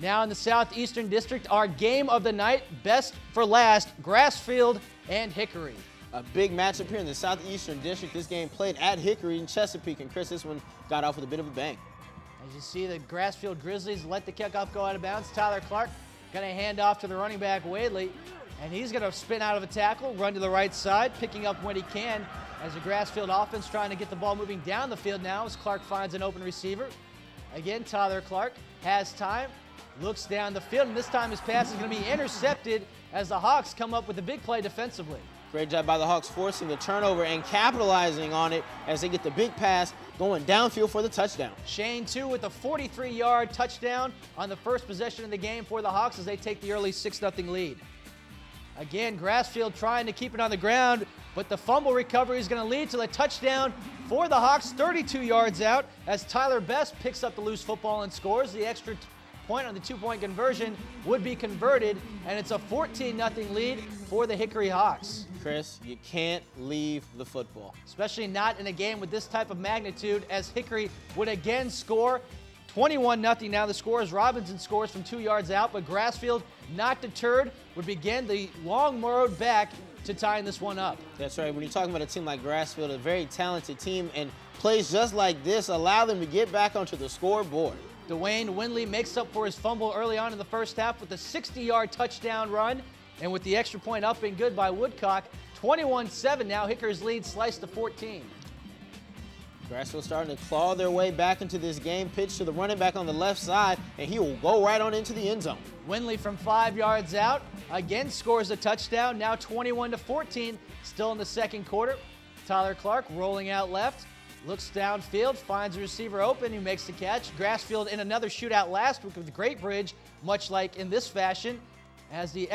Now in the Southeastern District, our game of the night, best for last, Grassfield and Hickory. A big matchup here in the Southeastern District. This game played at Hickory in Chesapeake, and Chris, this one got off with a bit of a bang. As you see, the Grassfield Grizzlies let the kickoff go out of bounds. Tyler Clark going to hand off to the running back, Wadley, and he's going to spin out of a tackle, run to the right side, picking up when he can as the Grassfield offense trying to get the ball moving down the field now as Clark finds an open receiver. Again, Tyler Clark has time, looks down the field, and this time his pass is going to be intercepted as the Hawks come up with a big play defensively. Great job by the Hawks forcing the turnover and capitalizing on it as they get the big pass going downfield for the touchdown. Shane, too, with a 43-yard touchdown on the first possession of the game for the Hawks as they take the early 6-0 lead. Again, Grassfield trying to keep it on the ground, but the fumble recovery is going to lead to the touchdown for the Hawks, 32 yards out, as Tyler Best picks up the loose football and scores. The extra point on the two-point conversion would be converted, and it's a 14-0 lead for the Hickory Hawks. Chris, you can't leave the football. Especially not in a game with this type of magnitude, as Hickory would again score 21-0 now. The score is Robinson scores from 2 yards out, but Grassfield, not deterred, would begin the long road back to tying this one up. That's right. When you're talking about a team like Grassfield, a very talented team, and plays just like this allow them to get back onto the scoreboard. Dwayne Windley makes up for his fumble early on in the first half with a 60-yard touchdown run, and with the extra point up and good by Woodcock, 21-7 now. Hickory's lead sliced to 14. Grassfield starting to claw their way back into this game. Pitch to the running back on the left side, and he will go right on into the end zone. Windley from 5 yards out again scores a touchdown, now 21-14, still in the second quarter. Tyler Clark rolling out left, looks downfield, finds a receiver open, who makes the catch. Grassfield in another shootout last week with Great Bridge, much like in this fashion, as the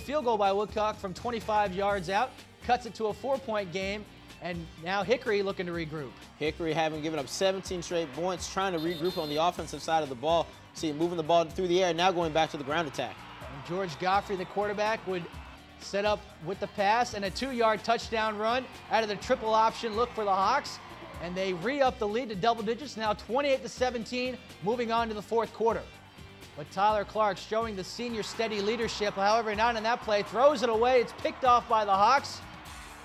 field goal by Woodcock from 25 yards out cuts it to a 4-point game. And now Hickory looking to regroup. Hickory having given up 17 straight points, trying to regroup on the offensive side of the ball. See, moving the ball through the air, now going back to the ground attack. And George Godfrey, the quarterback, would set up with the pass and a 2-yard touchdown run out of the triple option look for the Hawks. And they re-up the lead to double digits, now 28-17, moving on to the fourth quarter. But Tyler Clark showing the senior steady leadership, however, not in that play, throws it away. It's picked off by the Hawks.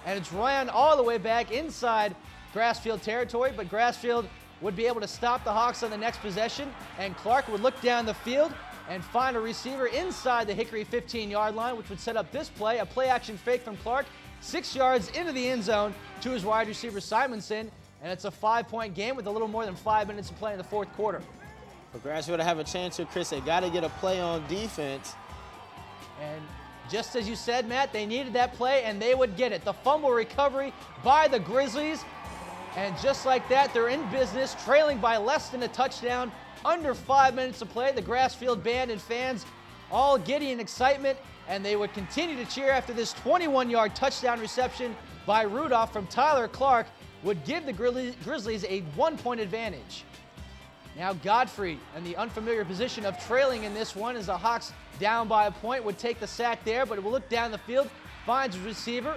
And it's ran all the way back inside Grassfield territory, but Grassfield would be able to stop the Hawks on the next possession, and Clark would look down the field and find a receiver inside the Hickory 15-yard line, which would set up this play, a play-action fake from Clark, 6 yards into the end zone to his wide receiver Simonson, and it's a 5-point game with a little more than 5 minutes to play in the fourth quarter. For Grassfield to have a chance here, Chris, they got to get a play on defense. And just as you said, Matt, they needed that play, and they would get it. The fumble recovery by the Grizzlies, and just like that, they're in business, trailing by less than a touchdown, under 5 minutes to play. The Grassfield band and fans all giddy in excitement, and they would continue to cheer after this 21-yard touchdown reception by Rudolph from Tyler Clark would give the Grizzlies a 1-point advantage. Now Godfrey in the unfamiliar position of trailing in this one as the Hawks down by a point would take the sack there, but it will look down the field, finds his receiver,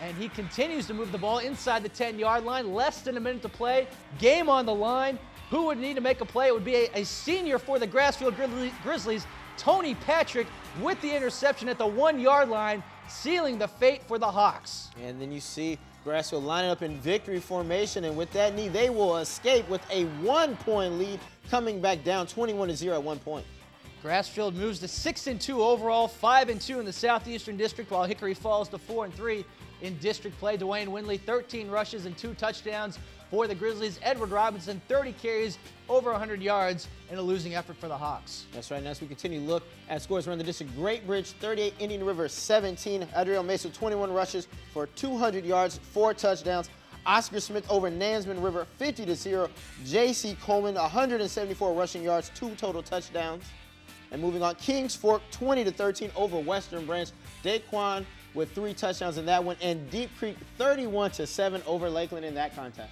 and he continues to move the ball inside the 10-yard line. Less than a minute to play. Game on the line. Who would need to make a play? It would be a senior for the Grassfield Grizzlies, Tony Patrick, with the interception at the 1-yard line, sealing the fate for the Hawks. And then you see Grassfield lining up in victory formation, and with that knee, they will escape with a 1-point lead, coming back down 21-0 at 1 point. Grassfield moves to 6-2 overall, 5-2 in the Southeastern District, while Hickory falls to 4-3 in district play. Dwayne Windley, 13 rushes and 2 touchdowns for the Grizzlies. Edward Robinson, 30 carries, over 100 yards in a losing effort for the Hawks. That's right. And as we continue to look at scores around the district, Great Bridge 38, Indian River 17. Adriel Mesa 21 rushes for 200 yards, 4 touchdowns. Oscar Smith over Nansman River 50-0. J.C. Coleman 174 rushing yards, 2 total touchdowns. And moving on, Kings Fork 20-13 over Western Branch. Daquan with 3 touchdowns in that one, and Deep Creek 31-7 over Lakeland in that contest.